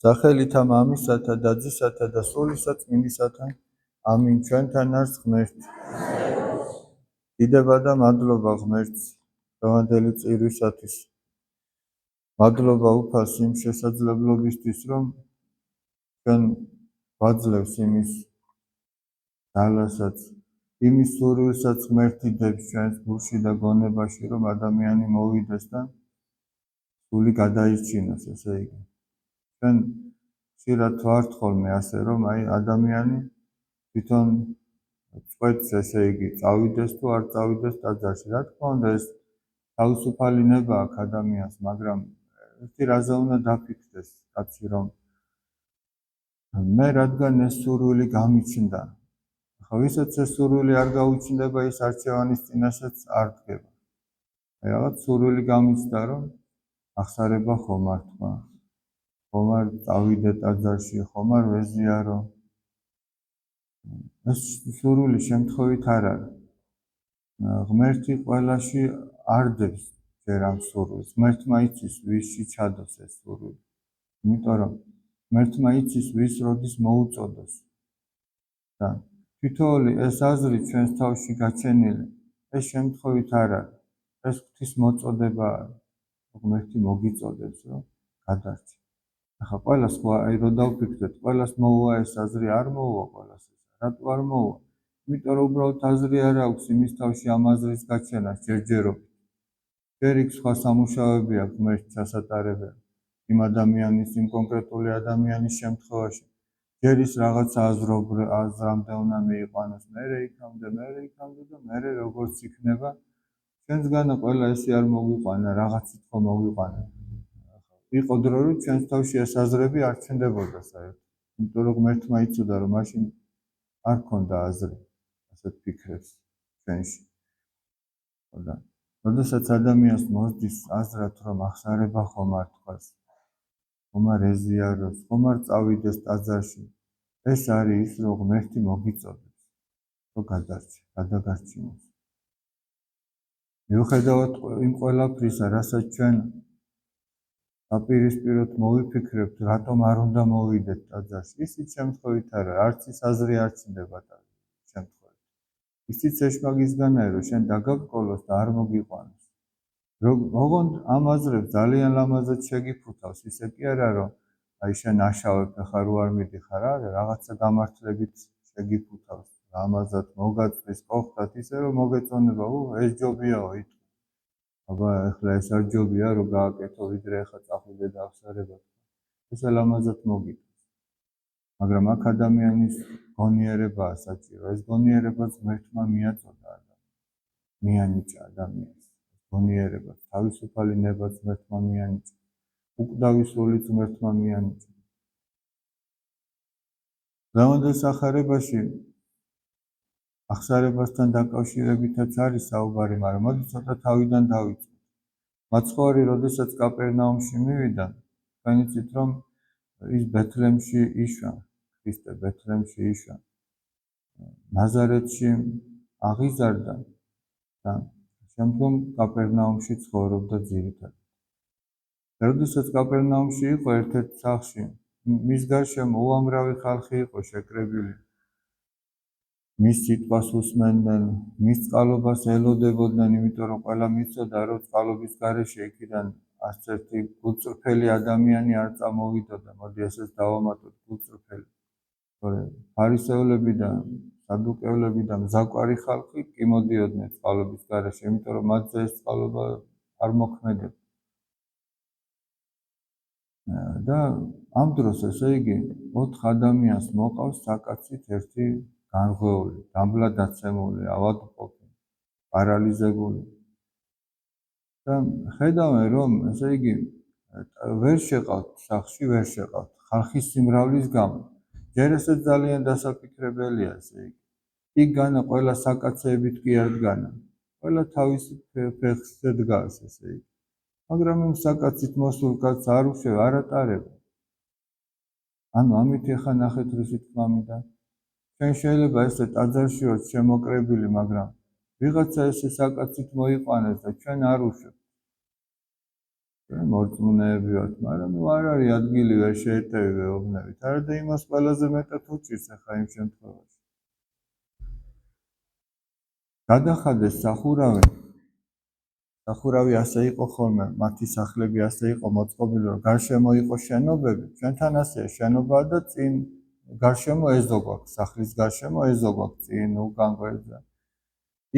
სახელითა მამისათა და ძისათა და სულისა წმინდისათა. ამინ. ჩვენთან არის ღმერთი. დიდება და მადლობა ღმერთს დღევანდელი წირვისათვის. მადლობა უფალს იმ შესაძლებლობისთვის, რომ ჩვენ ვაძლევს იმის ძალასაც, იმის სურვილსაც ღმერთი დებს ჩვენს გულში და გონებაში, რომ ადამიანი მოვიდეს და სული გადაიჩინოს, ესე იგი. ჩვენ ხშირად ვართ ხოლმე ასე, რომ ადამიანი თვითონ წყვეტს, ესე იგი, წავიდეს თუ არ წავიდეს ტაძარში. რა თქმა უნდა, ეს თავისუფალი ნება აქვს ადამიანს, მაგრამ ერთი რაზე უნდა დაფიქრდეს კაცი, რომ მე რადგან ეს სურვილი გამიჩნდა, ახლა ვისაც ეს სურვილი არ გაუჩნდება, ის არჩევანის წინაშეც არ დგება. რაღაც სურვილი გამიჩნდა, რომ ახსარება ხომ არ თქვა, ხომ არ წავიდე ტაძარში, ხომ არ ვეზიარო. ეს სურვილი შემთხვევით არ არის. ღმერთი ყველაში არ დებს ჯერ ამ სურვილს. ღმერთმა იცის, ვისში ჩადოს ეს სურვილი. იმიტომ რომ ღმერთმა იცის, ვის როდის მოუწოდოს. და თითოეული ეს აზრი ჩვენს თავში გაჩენილი, ეს შემთხვევით არ არის. ეს ღვთის მოწოდება არის. ღმერთი მოგიწოდებს, რომ გადარჩე. ახლა ყველას რო დავფიქრდეთ, ყველას მოუვა ეს აზრი, არ მოუვა ყველას ეს. რატო არ მოუვა? იმიტომ რომ უბრალოდ აზრი არ აქვს იმის თავში ამ აზრის გაჩენას ჯერჯერობით. ჯერ იქ სხვა სამუშაოები აქვს ღმერთს ჩასატარებელი. იმ ადამიანის, იმ კონკრეტული ადამიანის შემთხვევაში. ჯერ ის რაღაცა აზრამდე უნდა მიიყვანოს, მერე იქამდე და მერე როგორც იქნება. ჩვენსგანა ყველა ესე არ მოგვიყვანა, რაღაცით ხო მოგვიყვანა. იყო დრო, რომ ჩვენს თავში ეს აზრები არ ჩნდებოდა საერთოდ. იმიტომ რომ ღმერთმა იცოდა, რომ მაშინ არ ქონდა აზრი ასეთ ფიქრებს ჩვენში. და როდესაც ადამიანს მოსდის აზრად, რომ ახსარება ხომ არ თქვას, ხომ არ ეზიაროს, ხომ არ წავიდეს ტაძარში, ეს არის ის, რომ ღმერთი მოგიწოდებს, რომ გადაგარჩინოს. მიუხედავად იმ ყველაფრისა, რასაც ჩვენ დაპირისპიროთ მოვიფიქრებთ, რატომ არ უნდა მოვიდეთ ტაძარში, ისიც შემთხვევით არა, არც ის აზრი არ ჩნდება შემთხვევით. ისიც ეშმაგისგანაა, რომ შენ დაგაბრკოლოს და არ მოგიყვანოს. ოღონდ ამ აზრებს ძალიან ლამაზად შეგიფუთავს, ისე კი არა, რომ აი შენ აშავებ, ახლა რო არ მიდიხარ, არა, რაღაცა გამართლებით შეგიფუთავს, ლამაზად მოგაწვის, ყოხდათ, ისე რომ მოგეწონება, ეს ჯობიაო, იტყვი. აბა, ახლა ეს არ ჯობია, რომ გააკეთო, ვიდრე ახლა წახვიდე და ახსარება. ესე ლამაზად მოგიწვის. მაგრამ აქ ადამიანის გონიერებაა საჭირო. ეს გონიერებაც ღმერთმა მიაწოდა ადამიანს. მიანიჭა ადამიანს. გონიერებას, თავისუფალი ნებაც ღმერთმა მიანიჭა. უკვდავი სულიც ღმერთმა მიანიჭა. დღევანდელ სახარებაში ახსარებასთან დაკავშირებითაც არის საუბარი, მაგრამ მოდი ცოტა თავიდან დავიწყოთ. მაცხოვარი, როდესაც კაპერნაუმში მივიდა, თქვენ იცით, რომ ის ბეთლემში იშვა, ქრისტე ბეთლემში იშვა. ნაზარეთში აღიზარდა და შემდგომ კაპერნაუმში ცხოვრობდა ძირითადად. როდესაც კაპერნაუმში იყო ერთ-ერთ სახლში, მის გარშემო უამრავი ხალხი იყო შეკრებილი. მის სიტყვას უსმენდნენ, მის წყალობას ელოდებოდნენ, იმიტომ რომ ყველა მიცოდა, რომ წყალობის გარეშე იქიდან არც ერთი გულწრფელი ადამიანი არ წამოვიდოდა. მოდი ესეც დავამატოთ, გულწრფელი. ფარისევლები და სადუკევლები და მზაკვარი ხალხი კი მოდიოდნენ წყალობის გარეშე, იმიტომ რომ მათზე ეს წყალობა არ მოქმედებდა. და ამ დროს, ესე იგი, 4 ადამიანს მოყავს საკაცით ერთი განღვეული, დამბლადაცემული, ავადმყოფი, პარალიზებული. და ხედავენ, რომ, ესე იგი, ვერ შეყავთ სახლში, ვერ შეყავთ ხალხის სიმრავლის გამო. ჯერ ესე ძალიან დასაფიქრებელია, ესე იგი. იქ განა ყველა საკაცეებით კი არ დგანა. ყველა თავისი ფეხზე დგას, ესე იგი. მაგრამ იმ საკაცით მოსულ კაცს არ უშვება, არ ატარება. ანუ ამით ახლა ნახეთ რისი თქმა მინდა. ჩვენ შეიძლება ესე ტაძარში ვართ შემოკრებილი, მაგრამ ვიღაცა ესე საკაცით მოიყვანეს და ჩვენ არ უშვებთ. მორწმუნეები ვართ, მაგრამ არ არის ადგილი ვერ შეეტევი ვეუბნებით. არა და იმას ყველაზე მეტად უჭირს ახლა იმ შემთხვევაში. გადახადეს სახურავი. სახურავი ასე იყო ხოლმე, მათი სახლები ასე იყო მოწყობილი, რომ გარშემო იყო შენობები. ჩვენთან ასეა, შენობაა და წინ გარშემო ეზო გვაქვს, სახლის გარშემო ეზო გვაქვს, წინ უკან გვერდზე.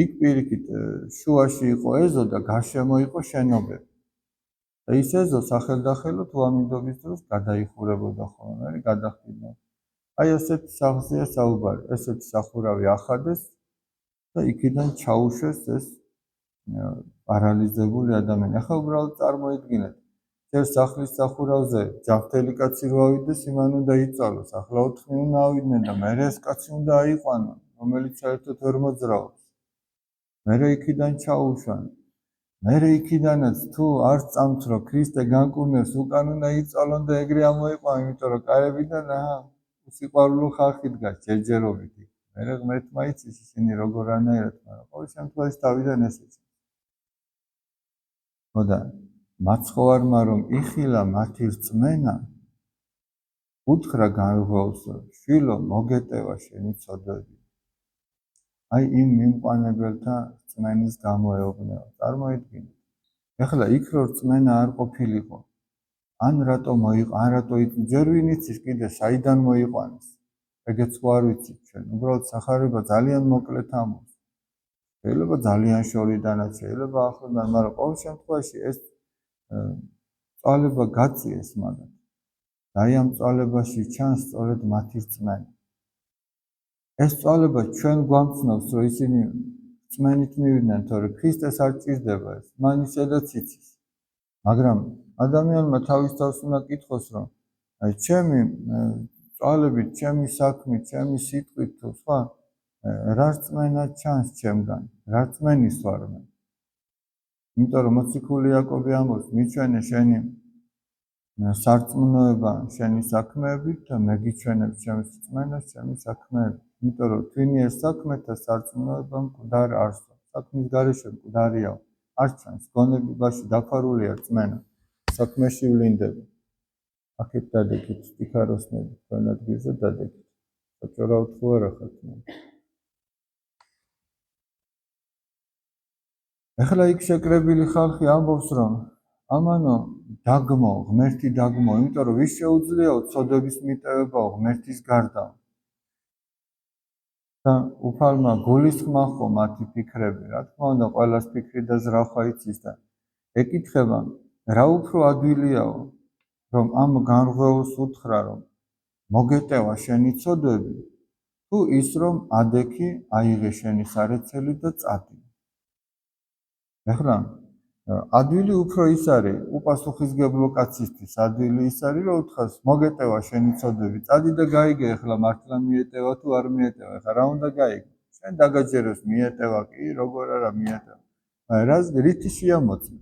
იქ პირიქით შუაში იყო ეზო და გარშემო იყო შენობები. და ის ეზო სახელდახელოდ უამინდობის დროს გადაიხურებოდა ხოლმე, გადახდიდა. აი ასეთ სახლზეა საუბარი, ესეთი სახურავი ახადეს და იქიდან ჩაუშვეს ეს პარალიზებული ადამიანი. ახლა უბრალოდ წარმოიდგინეთ, ჯერ სახლის სახურავზე ჯანმრთელი კაცი რო ავიდეს, იმან უნდა იწვალოს, ახლა 4 უნდა ავიდნენ და მერე ეს კაცი უნდა აიყვანონ, რომელიც საერთოდ ვერ მოძრაობს. მერე იქიდან ჩაუშვან. მერე იქიდანაც თუ არ წამთ, რომ ქრისტე განკურნებს, უკან უნდა იწვალონ და ეგრე ამოიყვანონ, იმიტომ რომ კარებიდან სიყვარულო ხალხი დგას ჯერჯერობით. მერე ღმერთმა იცის ისინი როგორ არანაირად, მაგრამ ყოველ შემთხვევაში თავიდან ესეც. ხოდა მაცხოვარმა რომ იხილა მათი რწმენა, უთხრა განრღვეულსო, შვილო მოგეტევა შენი ცოდვები. აი იმ მიმყვანებელთა რწმენის გამო ეუბნება. წარმოიდგინეთ. ეხლა იქ რო რწმენა არ ყოფილიყო, ან რატო მოიყო, ან რატო ჯერ ვინ იცის კიდე საიდან მოიყვანეს. ეგეც ხო არ ვიცით ჩვენ. უბრალოდ სახარება ძალიან მოკლედ ამბობს. შეიძლება ძალიან შორიდანაც, შეიძლება ახლოდან, მაგრამ ყოველ შემთხვევაში ეს წვალება გაწიეს მაგათ. და აი ამ წვალებაში ჩანს სწორედ მათი რწმენა. ეს წვალება ჩვენ გვამცნობს, რომ ისინი რწმენით მივიდნენ, თორე ქრისტეს არ ჭირდება ეს, მან ისედაც იცის. მაგრამ ადამიანმა თავის თავს უნდა კითხოს, რომ აი ჩემი წვალებით, ჩემი საქმით, ჩემი სიტყვით თუ სხვა რა რწმენა ჩანს ჩემგან, რა რწმენის ვარ მე. იმიტომ რომ მოციქული იაკობი ამბობს, მიჩვენე შენი სარწმუნოება შენი საქმეებით და მე გიჩვენებ ჩემს რწმენას ჩემი საქმეებით. იმიტომ რომ თვინიერ საქმეთა სარწმუნოება მკვდარ არსო. საქმის გარეშე მკვდარია, არ ჩანს, გონებაში დაფარულია რწმენა, საქმეში ვლინდება. აქეთ დადეკით სტიქაროსნები, თქვენ ადგილზე დადეკით. საჭირავთ ხო არა ხართ? ეხლა იქ შეკრებილი ხალხი ამბობს, რომ ამანო დაგმო, ღმერთი დაგმო, იმიტომ რომ ვის შეუძლიაო ცოდვების მიტევებაო ღმერთის გარდა. და უფალმა გულისხმა ხო მათი ფიქრები, რა თქმა უნდა, ყველას ფიქრი და ზრახვა იცის და ეკითხება, რა უფრო ადვილიაო, რომ ამ განრღვეულს უთხრა, რომ მოგეტევა შენი ცოდვები, თუ ის რომ ადექი აიღე შენი სარეცელი და წადი. ეხლა ადვილი უფრო ის არის, უპასუხისგებლო კაცისთვის ადვილი ის არის, რომ უთხრას მოგეტევა შენი ცოდვები, წადი და გაიგე, ეხლა მართლა მიეტევა თუ არ მიეტევა, ეხლა რა უნდა გაიგე? შენ დაგაჯეროს მიეტევა კი, როგორ არა მიეტევა. რას რითი შეამოწმე?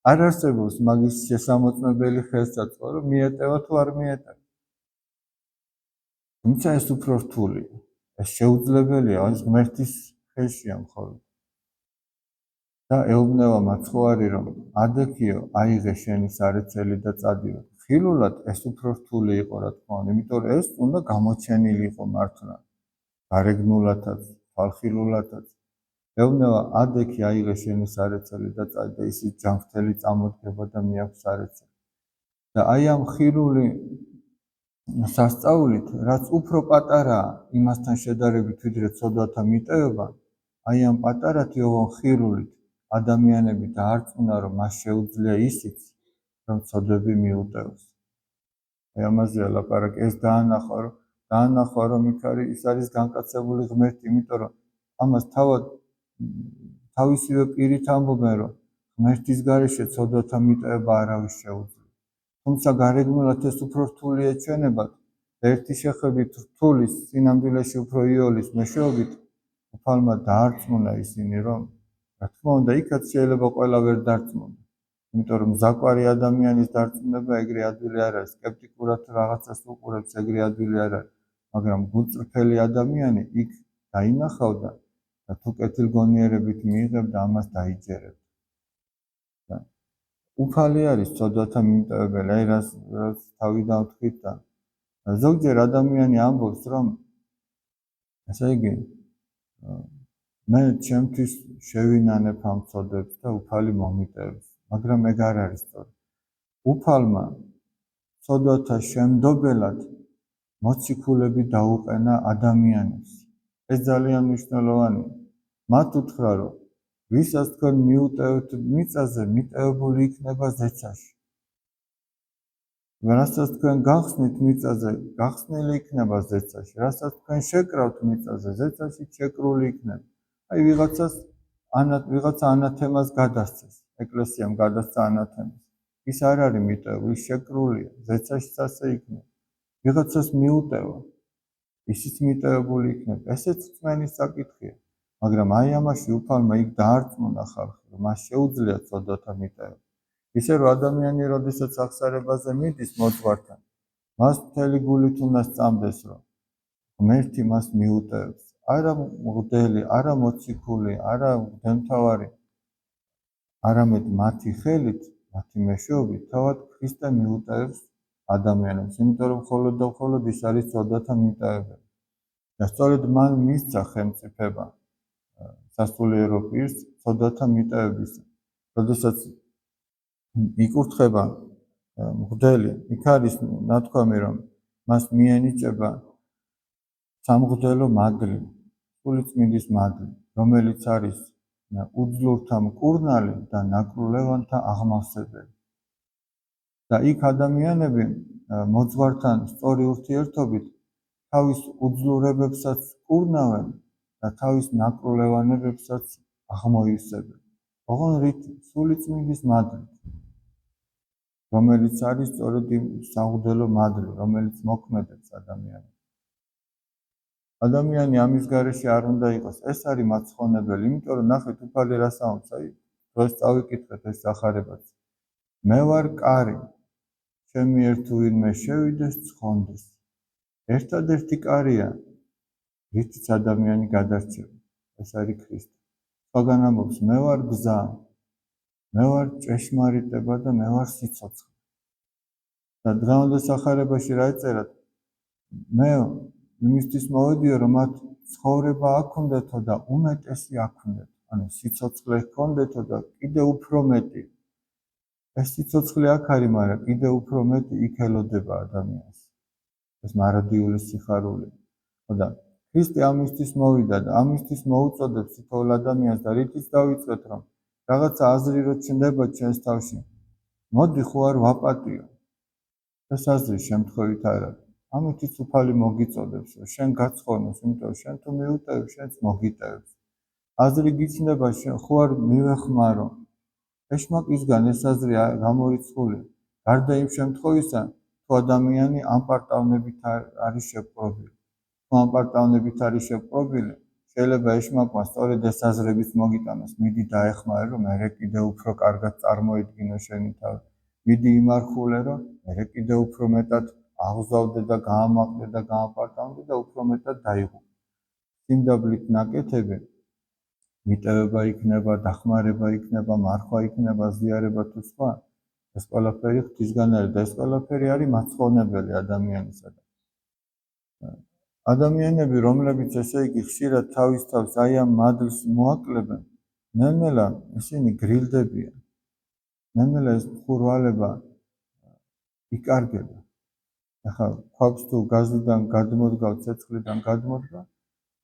არ არსებობს მაგის შესამოწმებელი ხელსაწყო, რომ მიეტევა თუ არ მიეტევა. თუმცა ეს უფრო რთულია, ეს შეუძლებელია, ეს ღმერთის ხელშია მხოლოდ. და ეუბნება მაცხოვარი, რომ ადექიო აიღე შენი სარეცელი და წადიო. ხილულად ეს უფრო რთული იყო, რა თქმა უნდა, იმიტომ რომ ეს უნდა გამოჩენილი იყო მართლა, გარეგნულათაც, ხალხილულათაც. ეუბნება ადექი აიღე შენი სარეცელი და წადი და ისიც ჯანმრთელი წამოდგება და მიაქვს სარეცელი. და აი ამ ხილული სასწაულით, რაც უფრო პატარაა იმასთან შედარებით, ვიდრე ცოდვათა მიტევება, აი ამ პატარათი ოღონ ხილულით ადამიანები დაარწმუნა, რომ მას შეუძლია ისიც, რომ ცოდვები მიუტევოს. აი ამაზეა ლაპარაკი, ეს დაანახვა, რომ ის არის განკაცებული ღმერთი, იმიტომ რომ ამას თავისივე პირით ამბობენ, რომ ღმერთის გარეშე ცოდვათა მიტევება არავის შეუძლია. თუმცა გარეგნულად ეს უფრო რთული ეჩვენებათ, ერთი შეხვედრით რთულის, სინამდვილეში უფრო იოლის მეშვეობით, უფალმა დაარწმუნა ისინი, რომ რა თქმა უნდა, იქაც შეიძლება ყველა ვერ დარწმუნდა. იმიტომ რომ მზაკვარი ადამიანის დარწმუნება ეგრე ადვილი არ არის, სკეპტიკურად რაღაცას უყურებს, ეგრე ადვილი არ არის. მაგრამ გულწრფელი ადამიანი იქ დაინახავდა და თუ კეთილგონიერებით მიიღებდა, ამას დაიჯერებდა. უფალი არის ცოდვათა მიმტევებელი, აი რაც თავიდან ვთქვით და ზოგჯერ ადამიანი ამბობს, რომ ესე იგი მე ჩემთვის შევინანებ ამ ცოდვებს და უფალი მომიტევს, მაგრამ ეგ არ არის სწორი. უფალმა ცოდვათა შემდობელად მოციქულები დაუყენა ადამიანებს. ეს ძალიან მნიშვნელოვანია. მათ უთხრა, რომ ვისაც თქვენ მიუტევთ მიწაზე, მიტევებული იქნება ზეცაში. რასაც თქვენ გახსნით მიწაზე, გახსნილი იქნება ზეცაში. რასაც თქვენ შეკრავთ მიწაზე, ზეცაში შეკრული იქნება. აი ვიღაცა ანათემას გადასცეს, ეკლესიამ გადასცა ანათემას. ის არ არის მიტევი, ის შეკრულია, ზეცაშიც ასე იქნება. ვიღაცას მიუტევა, ისიც მიტევებული იქნება. ესეც რწმენის საკითხია. მაგრამ აი ამაში უფალმა იქ დაარწმუნა ხალხი, რომ მას შეუძლია ცოდვათა მიტევა. ისე რომ ადამიანი როდესაც აღსარებაზე მიდის მოძღვართან, მას მთელი გულით უნდა სწამდეს, რომ ღმერთი მას მიუტევს. არა მღვდელი, არა მოციქული, არა მღვდელმთავარი, არამედ მათი ხელით, მათი მეშვეობით თავად ქრისტე მიუტევს ადამიანებს, იმიტომ რომ მხოლოდ და მხოლოდ ის არის ცოდვათა მიმტევებელი. და სწორედ მან მისცა ხელმწიფება სასულიერო პირს ცოდვათა მიტევებისა. როდესაც იკურთხება მღვდელი, იქ არის ნათქვამი, რომ მას მიენიჭება სამღვდელო მადლი, სულიწმინდის მადლი, რომელიც არის უძლურთა მკურნალი და ნაკრულევანთა აღმავსებელი. და იქ ადამიანები მოძღვართან სწორი ურთიერთობით თავის უძლურებებსაც კურნავენ და თავის ნაკრულევანებებსაც აღმოივსებენ. ოღონდ სულიწმინდის მადლით, რომელიც არის სწორედ სამღვდელო მადლი, რომელიც მოქმედებს ადამიანს. ადამიანი ამის გარეშე არ უნდა იყოს. ეს არის მაცხონებელი, იმიტომ რომ ნახეთ უფალი რას ამბობს, აი დღეს წავიკითხეთ ეს სახარებაც. მე ვარ კარი, ჩემი ერთ ვინმე შევიდეს ცხონდეს. ერთადერთი კარია, რითიც ადამიანი გადარჩება, ეს არის ქრისტე. სხვაგან ამბობს, მე ვარ გზა, მე ვარ ჭეშმარიტება და მე ვარ სიცოცხლე. და დღევანდელ სახარებაში რა ეწერათ? მე იმისთვის მოვედიო, რომ მათ ცხოვრება აქუნდეთო და უმეტესი აქუნდეთო, ანუ სიცოცხლე ჰქონდეთო და კიდე უფრო მეტი. ეს სიცოცხლე აქ არის, მაგრამ კიდე უფრო მეტი იქ ელოდება ადამიანს. ეს მარადიული სიხარული. და ქრისტე ამისთვის მოვიდა და ამისთვის მოუწოდებს თითოეულ ადამიანს და რითიც დავიწყეთ, რომ რაღაცა აზრი რო ჩნდება ჩვენს თავში, მოდი ხო არ ვაპატიო. ეს აზრი შემთხვევით არ არის. ამითიც უფალი მოგიწოდებს, რომ შენ გაცხონოს, იმიტომ რომ შენ თუ მიუტევ, შენც მოგიტევს. აზრი გიჩნდება, შენ ხო არ მივეხმარო. ეშმაკისგან ეს აზრი გამორიცხულია. გარდა იმ შემთხვევისა, თუ ადამიანი ამ პარტავნებით არის შეპყრობილი. თუ ამ პარტავნებით არის შეპყრობილი, შეიძლება ეშმაკმა სწორედ ეს აზრებიც მოგიტანოს, მიდი დაეხმარე, რომ მე კიდე უფრო კარგად წარმოიდგინო შენი თავი. მიდი იმარხულე, რომ მე კიდე უფრო მეტად აღზავდე და გაამაყლე და გააპარტავნდე და უფრო მეტად დაიღუპე. სიმდაბლით ნაკეთები, მიტევება იქნება, დახმარება იქნება, მარხვა იქნება, ზიარება თუ სხვა, ეს ყველაფერი ღვთისგან არის და ეს ყველაფერი არის მაცხოვნებელი ადამიანისადმი. ადამიანები, რომლებიც ესე იგი ხშირად თავის თავს აი ამ მადლს მოაკლებენ, ნელ-ნელა ისინი გრილდებიან. ნელ-ნელა ეს მხურვალება იკარგება. ახლა ქვაბს თუ გაზიდან გადმოდგავ, ცეცხლიდან გადმოდგა,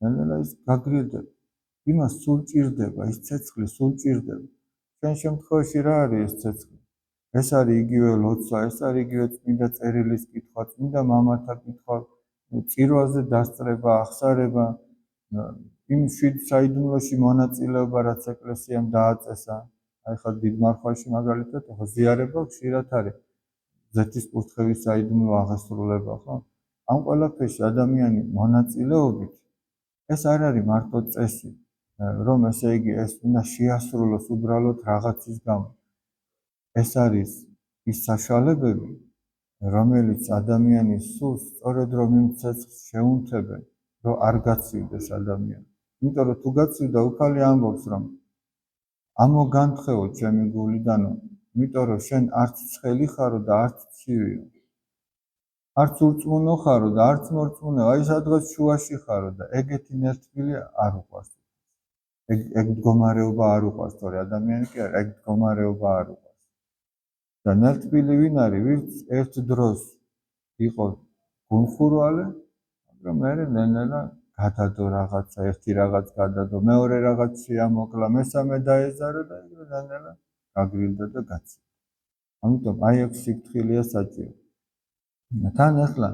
ნელ-ნელა ის გაგრილდება. იმას სულ ჭირდება, ის ცეცხლი სულ ჭირდება. ჩვენ შემთხვევაში რა არის ეს ცეცხლი? ეს არის იგივე ლოცვა, ეს არის იგივე წმინდა წერილის კითხვა, წმინდა მამათა კითხვა, წირვაზე დასწრება, ახსარება, იმ შვიდ საიდუმლოში მონაწილეობა, რაც ეკლესიამ დააწესა. აი ხა დიდ მარხვაში მაგალითად ზიარება ხშირად არის. ზეთის კურთხევის საიდუმლო აღესრულება, ხო? ამ ყველაფერში ადამიანი მონაწილეობით ეს არ არის მარტო წესი, რომ ესე იგი ეს უნდა შეასრულოს უბრალოდ რაღაცის გამო. ეს არის ის საშუალებები, რომელიც ადამიანის სულს სწორედ რომ იმ ცეცხლს შეუნთებენ, რომ არ გაცივდეს ადამიანი. იმიტომ რომ თუ გაცივდა, უფალი ამბობს, რომ ამოგანთხეო ჩემი გულიდანო, იმიტომ რომ შენ არც ცხელი ხარო და არც ცივიო. არც ურწმუნო ხარო და არც მორწმუნო, აი სადღაც შუაში ხარო და ეგეთი ნერთბილი არ უყვარს. ეგ მდგომარეობა არ უყვარს, თორე ადამიანი კი არა, ეგ მდგომარეობა არ უყვარს. და ნერთბილი ვინ არის, ვინც ერთ დროს იყო გულხურვალე, მაგრამ მერე ნელა გადადო რაღაცა, ერთი რაღაც გადადო, მეორე რაღაც შეამოკლა, მესამე დაეზარა და ეგრე ნელა გაგრილდა და გაცი. ამიტომ აი აქ სიფრთხილეა საჭირო. თან ახლა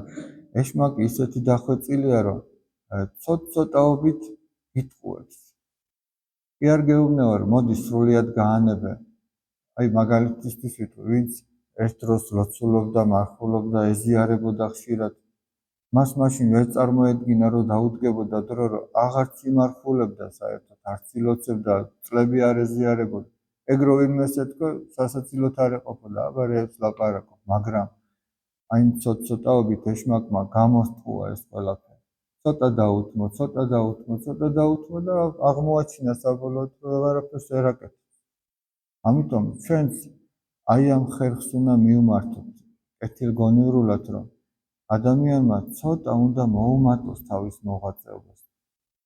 ეშმაკი ისეთი დახვეწილია, რომ ცოტ-ცოტაობით იტყუებს. კი არ გეუბნება, რომ მოდი სრულიად გაანებე. აი მაგალითისთვის ვიტყვი, ვინც ერთ დროს ლოცულობდა, მარხულობდა, ეზიარებოდა ხშირად, მას მაშინ ვერ წარმოედგინა, რომ დაუდგებოდა დრო, რომ აღარც იმარხულებდა საერთოდ, არც ილოცებდა, წლები არ ეზიარებოდა. ეგ რო ვინმეს ეთქვა, სასაცილოდ არ ეყოფოდა, აბა რეებს ლაპარაკობ, მაგრამ აი ცოტ-ცოტაობით ეშმაკმა გამოსტყუა ეს ყველაფერი. ცოტა დაუთმო და აღმოაჩინა საბოლოოდ, რომ აღარაფერს ვერ აკეთებს. ამიტომ ჩვენც აი ამ ხერხს უნდა მივმართოთ კეთილგონივრულად, რომ ადამიანმა ცოტა უნდა მოუმატოს თავის მოღვაწეობას.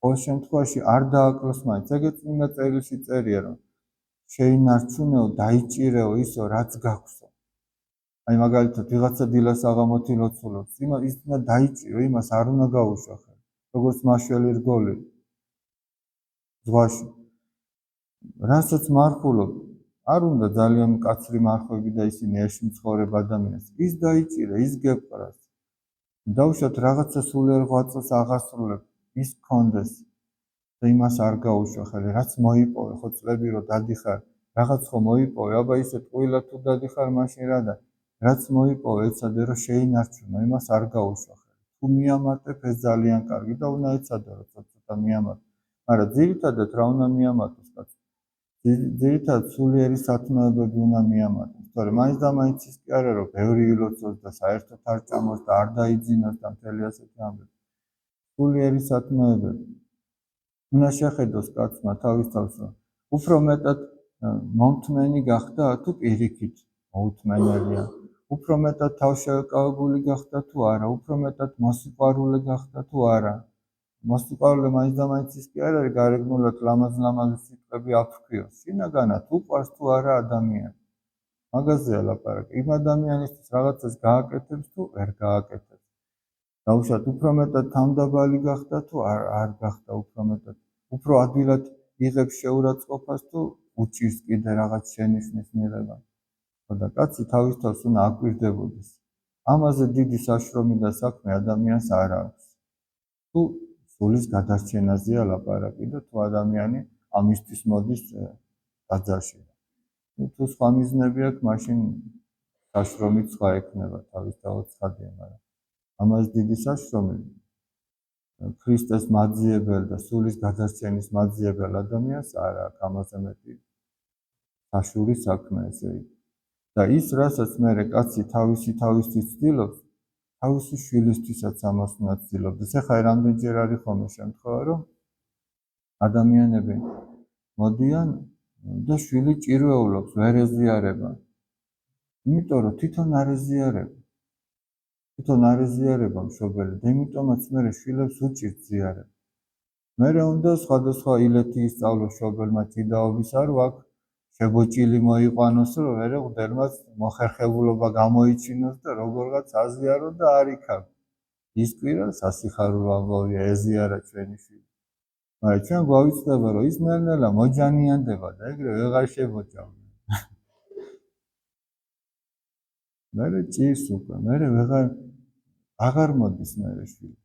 ყოველ შემთხვევაში არ დააკლოს მაინც. ეგეც წმინდა წერილში წერია, რომ შეინარჩუნეო, დაიჭირეო ისო, რაც გაქვსო. აი მაგალითად ვიღაცა დილას აღამოთი ლოცულობს, ის უნდა დაიჭირო, იმას არ უნდა გაუშვა ხელი, როგორც მაშველი რგოლი ზღვაში. რასაც მარხულობ, არ უნდა ძალიან მკაცრი მარხვები და ისინი ეშმის ცხოვრება ადამიანს. ის დაიჭირე, ის გეპყრას. დაუშვათ რაღაცა სულიერ ღვაწლს აღასრულებ, ის გქონდეს და იმას არ გაუშვა ხელი, რაც მოიპოვე, ხო წლები რო დადიხარ, რაღაც ხო მოიპოვე, აბა ისე ტყუილად თუ დადიხარ, მაშინ რა და რაც მოიპოვე, ეცადე რომ შეინარჩუნო, იმას არ გაუშვა ხელი. თუ მიამატებ, ეს ძალიან კარგი და უნდა ეცადე რომ ცოტა მიამატო. მაგრამ ძირითადად რა უნდა მიამატოს კაცო? ძირითადად სულიერი სათნოებები უნდა მიამატოს. თორე მაინც და მაინც ის კი არა, რომ ბევრი ილოცოს და საერთოდ არ ჭამოს და არ დაიძინოს და მთელი ასეთი ამბები. სულიერი სათნოებები. უნდა შეხედოს კაცმა თავის თავს, რომ უფრო მეტად მომთმენი გახდა თუ პირიქით მოუთმენელია. უფრო მეტად თავშევეკავებული გახდა თუ არა, უფრო მეტად მოსიყვარულე გახდა თუ არა. მოსიყვარულე მაინც და მაინც ის კი არ არის გარეგნულად ლამაზ-ლამაზ სიტყვები აფრქვიოს. შინაგანად უყვარს თუ არა ადამიანი. მაგაზეა ლაპარაკი. იმ ადამიანისთვის რაღაცას გააკეთებს თუ ვერ გააკეთებს. დაუშვათ უფრო მეტად თამდაბალი გახდა თუ არ გახდა უფრო მეტად. უფრო ადვილად იღებს შეურაცხყოფას თუ უჭირს კიდე რაღაც შენიშვნის მიღება. და კაცი თავის თავს უნდა აკვირდებოდეს. ამაზე დიდი საშრომი და საქმე ადამიანს არ აქვს. თუ სულის გადარჩენაზეა ლაპარაკი და თუ ადამიანი ამისთვის მოდის ტაძარში. თუ სხვა მიზნები აქვს, მაშინ საშრომი სხვა ექნება, თავისთავად ცხადია, მაგრამ ამაზე დიდი საშრომი ქრისტეს მაძიებელ და სულის გადარჩენის მაძიებელ ადამიანს არ აქვს ამაზე მეტი საშური საქმე, ესე იგი. და ის, რასაც მერე კაცი თავისთვის ცდილობს, თავისი შვილისთვისაც ამას უნდა ცდილობდეს. ეხლა რამდენჯერ არის ხოლმე შემთხვევა, რომ ადამიანები მოდიან და შვილი ჭირვეულობს, ვერ ეზიარება. იმიტომ რომ თვითონ არ ეზიარება მშობელი და იმიტომაც მერე შვილებს უჭირთ ზიარება. მერე უნდა სხვადასხვა ილეთი ისწავლოს მშობელმა ჭიდაობის არ აქ შებოჭილი მოიყვანოს, რომ მერე მღვდელმაც მოხერხებულობა გამოიჩინოს და როგორღაც აზიარო და არ იქამ. ის კვირა სასიხარულო ამბავია, ეზიარა ჩვენი შვილი. მაგრამ ჩვენ გვავიცდება, რომ ის ნელ-ნელა მოჯანიანდება და ეგრე ვეღარ შებოჭავდა. მერე ჭირს უკვე, მერე აღარ მოდის მერე შვილი.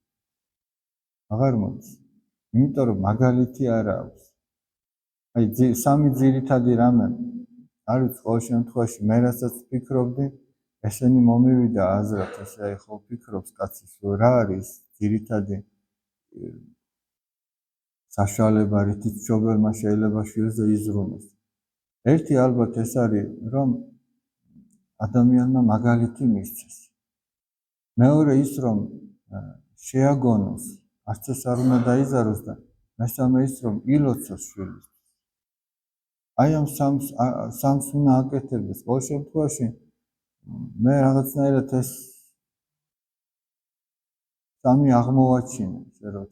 აღარ მოდის. იმიტომ რომ მაგალითი არ აქვს. აი სამი ძირითადი რამე არის ყოველ შემთხვევაში მე რასაც ფიქრობდი, ესენი მომივიდა აზრად, ესე აი ხო ფიქრობს კაცი, რა არის ძირითადი საშუალება, რითიც მშობელმა შეიძლება შვილზე იზრუნოს. ერთი ალბათ ეს არის, რომ ადამიანმა მაგალითი მისცეს. მეორე ის, რომ შეაგონოს, არც ეს არ უნდა დაიზაროს და მესამე ის, რომ ილოცოს შვილის. აი ამ სამს უნდა აკეთებდეს. ყოველ შემთხვევაში მე რაღაცნაირად ეს სამი აღმოვაჩინე, ესე რომ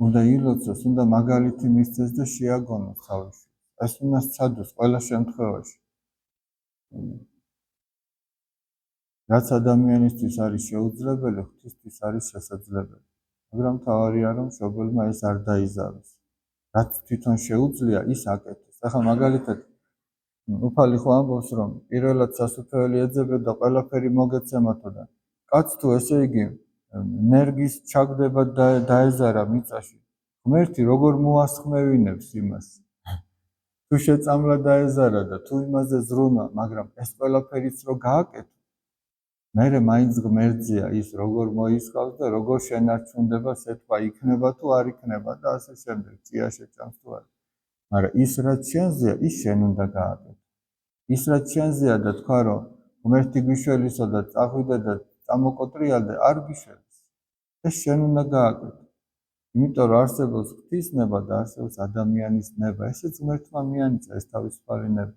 უნდა ილოცოს, უნდა მაგალითი მისცეს და შეაგონოს თავში. ეს უნდა სცადოს ყველა შემთხვევაში. რაც ადამიანისთვის არის შეუძლებელი, ღვთისთვის არის შესაძლებელი. მაგრამ თავარია რომ მშობელმა ეს არ დაიზაროს. რაც თვითონ შეუძლია, ის აკეთოს. ახლა მაგალითად უფალი ხო ამბობს რომ პირველად სასუფეველი ეძებეთ და ყველაფერი მოგეცემათო და კაც თუ ესე იგი ენერგიის ჩაგდება და დაეზარა მიწაში. ღმერთი როგორ მოასხმევინებს იმას? თუ შეწამლა დაეზარა და თუ იმაზე ზრუნვა, მაგრამ ეს ყველაფერიც რო გააკეთო, მერე მაინც ღმერთზეა ის როგორ მოისყავს და როგორ შენარჩუნდება სიტყვა იქნება თუ არ იქნება და ასე შემდეგ, წია შეჭამს თუ არა. მაგრამ ის რაც შენზეა, ის შენ უნდა გააკეთო. ის რაც შენზეა და თქვა რომ ღმერთი გიშველისო და წახვიდე და წამოკოტრიალდე, არ გიშველის. ეს შენ უნდა გააკეთო. იმიტომ რომ არსებობს ღვთის ნება და არსებობს ადამიანის ნება. ესეც ღმერთმა მიანიჭა ეს თავისუფალი ნება.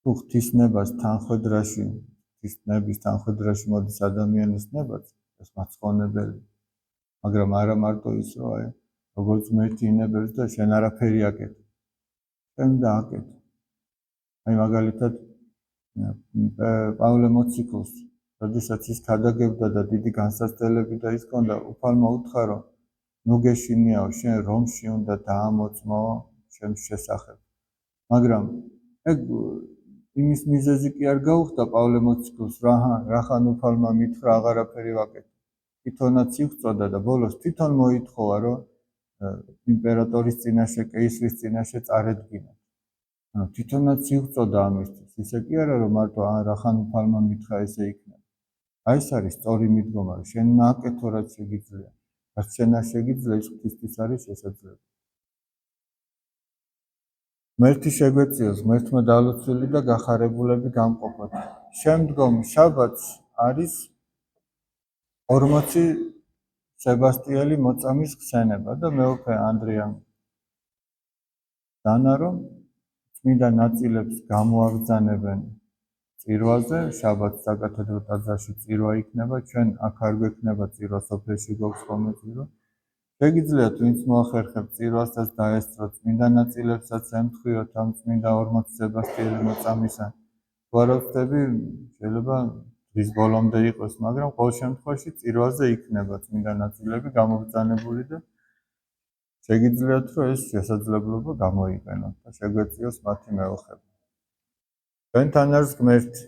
თუ ღვთის ნებას თანხვედრაში, ღვთის ნების თანხვედრაში მოდის ადამიანის ნებაც, ეს მაცხოვნებელი. მაგრამ არა მარტო ის რომ აი როგორც ღმერთი ინებებს და შენ არაფერი აკეთე. შენ უნდა აკეთო. აი მაგალითად პავლე მოციქულს, როდესაც ის ქადაგებდა და დიდი განსაცდელები და ის ჰქონდა, უფალმა უთხრა რომ ნუ გეშინიაო, შენ რომში უნდა დაამოწმო ჩემს შესახებ. მაგრამ ეგ იმის მიზეზი კი არ გაუხდა პავლე მოციქულს, რახან უფალმა მითხრა აღარაფერი ვაკეთე. თვითონაც იღწოდა და ბოლოს თვითონ მოითხოვა რომ იმპერატორის წინაშე, კეისრის წინაშე წარედგინა. თვითონაც იღწოდა ამისთვის. ისე კი არა რომ მარტო რახან უფალმა მითხრა ესე იქნება. აი ეს არის სწორი მიდგომა, რომ შენ უნდა აკეთო რაც შეგიძლია. რაც შენ არ შეგიძლია, ის ღვთისთვის არის შესაძლებელი. ღმერთი შეგვეციოს, ღმერთმა დალოცვილი და გახარებულები გამყოფოთ. შემდგომ შაბათს არის 40 სებასტიელი მოწამის ხსენება და მეუფე ანდრიამ დანა რომ წმინდა ნაწილებს გამოაგზავნებენ წირვაზე, შაბათს საკათედრო ტაძარში წირვა იქნება, ჩვენ აქ არ გვექნება წირვა, სოფელში გვაქვს ხოლმე წირვა. შეგიძლიათ ვინც მოახერხებთ წირვასაც დაესწროთ, წმინდა ნაწილებსაც ემთხვიოთ ამ წმინდა 40 სებასტიელი მოწამისა. თუ არ ვწდები, შეიძლება დღის ბოლომდე იყოს, მაგრამ ყოველ შემთხვევაში წირვაზე იქნება წმინდა ნაწილები გამოგზავნებული და შეგიძლიათ რომ ეს შესაძლებლობა გამოიყენოთ და შეგვეციოს მათი მეოხება. ჩვენთან არის ღმერთი.